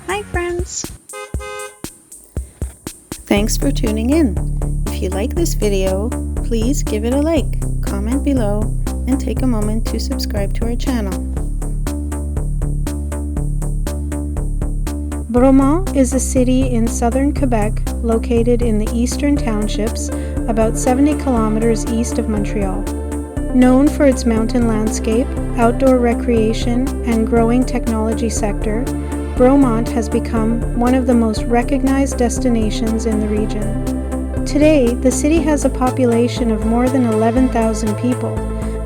Hi friends! Thanks for tuning in. If you like this video, please give it a like, comment below, and take a moment to subscribe to our channel. Bromont is a city in southern Quebec located in the Eastern Townships, about 70 kilometers east of Montreal. Known for its mountain landscape, outdoor recreation, and growing technology sector, Bromont has become one of the most recognized destinations in the region. Today, the city has a population of more than 11,000 people,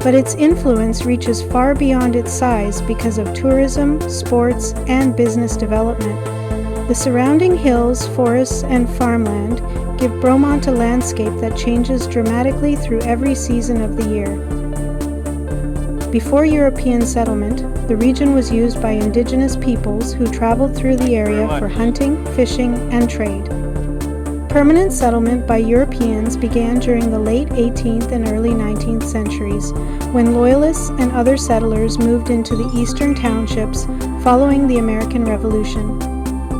but its influence reaches far beyond its size because of tourism, sports, and business development. The surrounding hills, forests, and farmland give Bromont a landscape that changes dramatically through every season of the year. Before European settlement, the region was used by indigenous peoples who traveled through the area for hunting, fishing, and trade. Permanent settlement by Europeans began during the late 18th and early 19th centuries, when Loyalists and other settlers moved into the Eastern Townships following the American Revolution.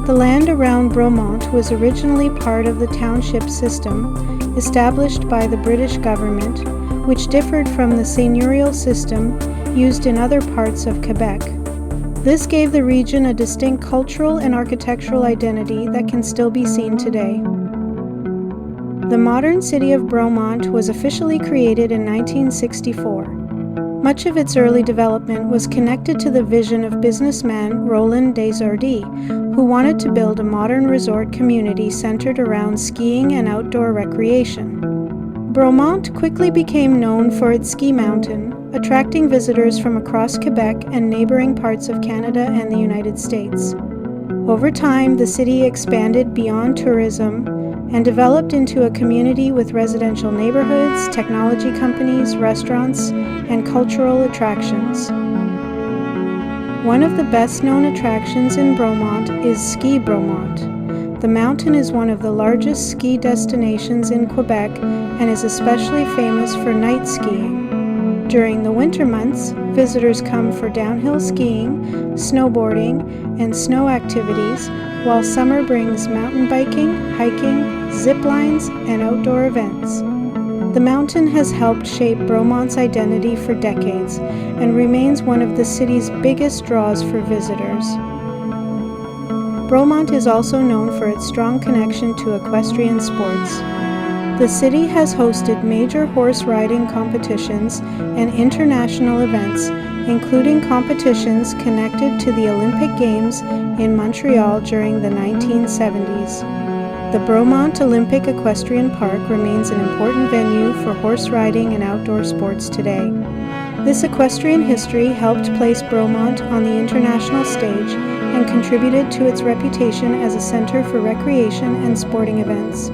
The land around Bromont was originally part of the township system established by the British government, which differed from the seigneurial system used in other parts of Quebec. This gave the region a distinct cultural and architectural identity that can still be seen today. The modern city of Bromont was officially created in 1964. Much of its early development was connected to the vision of businessman Roland Desjardins, who wanted to build a modern resort community centered around skiing and outdoor recreation. Bromont quickly became known for its ski mountain, attracting visitors from across Quebec and neighboring parts of Canada and the United States. Over time, the city expanded beyond tourism and developed into a community with residential neighborhoods, technology companies, restaurants, and cultural attractions. One of the best-known attractions in Bromont is Ski Bromont. The mountain is one of the largest ski destinations in Quebec and is especially famous for night skiing. During the winter months, visitors come for downhill skiing, snowboarding, and snow activities, while summer brings mountain biking, hiking, zip lines, and outdoor events. The mountain has helped shape Bromont's identity for decades and remains one of the city's biggest draws for visitors. Bromont is also known for its strong connection to equestrian sports. The city has hosted major horse riding competitions and international events, including competitions connected to the Olympic Games in Montreal during the 1970s. The Bromont Olympic Equestrian Park remains an important venue for horse riding and outdoor sports today. This equestrian history helped place Bromont on the international stage and contributed to its reputation as a center for recreation and sporting events.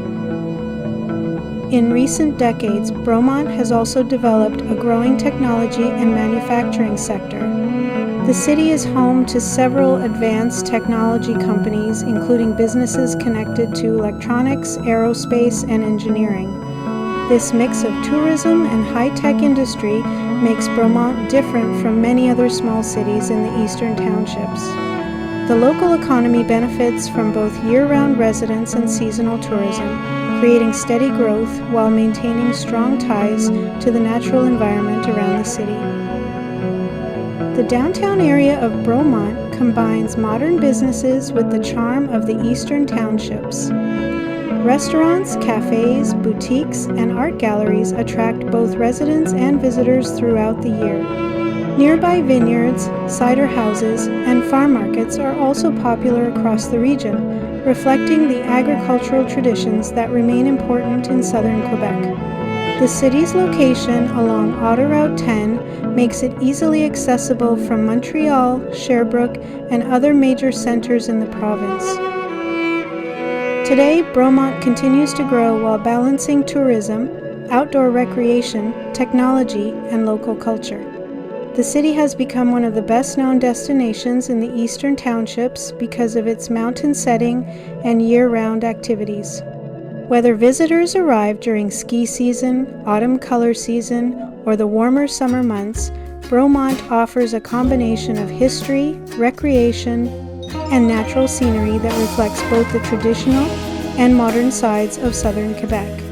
In recent decades, Bromont has also developed a growing technology and manufacturing sector. The city is home to several advanced technology companies, including businesses connected to electronics, aerospace, and engineering. This mix of tourism and high-tech industry makes Bromont different from many other small cities in the Eastern Townships. The local economy benefits from both year-round residents and seasonal tourism, creating steady growth while maintaining strong ties to the natural environment around the city. The downtown area of Bromont combines modern businesses with the charm of the Eastern Townships. Restaurants, cafes, boutiques, and art galleries attract both residents and visitors throughout the year. Nearby vineyards, cider houses, and farm markets are also popular across the region, reflecting the agricultural traditions that remain important in southern Quebec. The city's location along Autoroute 10 makes it easily accessible from Montreal, Sherbrooke, and other major centers in the province. Today, Bromont continues to grow while balancing tourism, outdoor recreation, technology, and local culture. The city has become one of the best-known destinations in the Eastern Townships because of its mountain setting and year-round activities. Whether visitors arrive during ski season, autumn color season, or the warmer summer months, Bromont offers a combination of history, recreation, and natural scenery that reflects both the traditional and modern sides of southern Quebec.